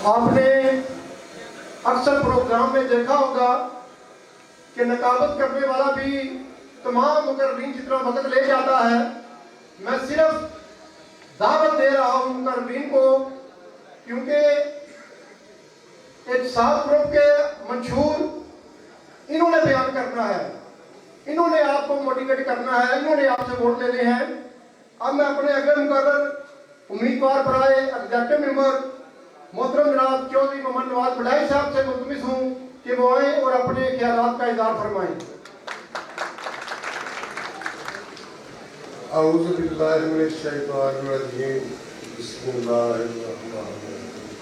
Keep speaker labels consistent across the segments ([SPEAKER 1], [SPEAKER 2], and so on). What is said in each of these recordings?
[SPEAKER 1] आपने अक्सर प्रोग्राम में देखा होगा कि नकाबत करने वाला भी तमाम मुकर्रीन जितना वक्त ले जाता है। मैं सिर्फ दावत दे रहा हूँ मुकर्रीन को, क्योंकि एक साफ ग्रुप के मंशूर इन्होंने बयान करना है, इन्होंने आपको मोटिवेट करना है, इन्होंने आपसे वोट लेने हैं। अब मैं अपने अगले मुकर्रर उम्मीदवार बराए एग्जेक्टिव मेंबर मोहतरम जनाब चौधरी मोहम्मद नवाज बड़ाई साहब से मुल्तमिस हूँ कि वो आए और अपने ख्यालात का इज़हार फरमाएं।
[SPEAKER 2] अऊज़ु बिल्लाहि मिनश शैतानिर रजीम, बिस्मिल्लाहिर रहमानिर रहीम,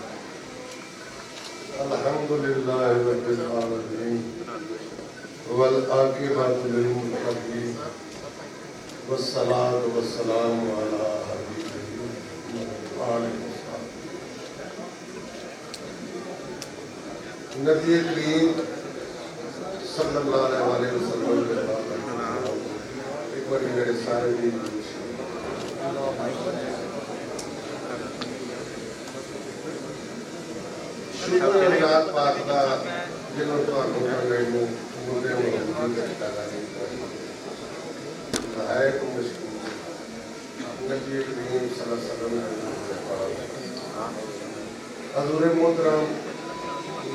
[SPEAKER 2] अल्हम्दुलिल्लाहि रब्बिल आलमीन, वल आक़िबतु लिल मुत्तक़ीन, वस्सलातु वस्सलामु अला हबीबिही व आलिहि नबी करीम सल्लल्लाहु अलैहि वसल्लम के बाद एक बार मेरे सारे भी शुक्र अल्लाह पाक का जिन्होंने ਤੁਹਾਨੂੰ ਮੈਨੂੰ ਮੁੰਡੇ ਨੂੰ ਦਿੱਤਾ ਹੈ ਕਿ ਮੁਸ਼ਕਿਲ नबी करीम सल्लल्लाहु अलैहि वसल्लम हज़ूर मोहतरम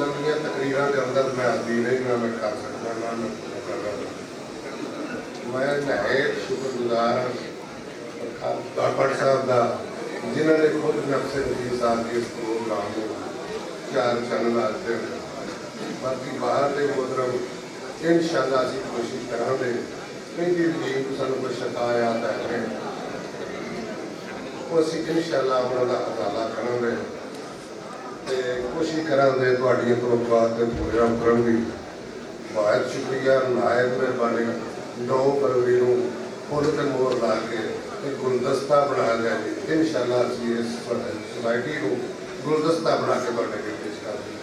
[SPEAKER 2] लंबियां तकरीरां के अंदर मैं आदि नहीं ना मैं कर सकता ना मैं कर रहा। मैं नहायत शुक्रगुजार बाबा साहब का जिन्होंने खुद नफ्से नबी साहब के इस प्रोग्राम को चार चैनल आते हैं। बाकी बाहर के मोहतरम इंशाअल्लाह असीं कोशिश करांगे क्योंकि रजीम को सानूं कोई शिकायत है वो असीं इंशाअल्लाह उन्हां दा हवाला करांगे ते कोशिश करांगे तुहाडीआं तवक्कुआत ते पूरा करन दी। बहुत शुक्रिया, नायब मेहरबानी। 9 फरवरी को फुल ते मोहर ला के एक गुलदस्ता बनाया जाए। इंशाअल्लाह असीं इस सोसाइटी को गुलदस्ता बना के तुहाडे अगे पेश कर देंगे।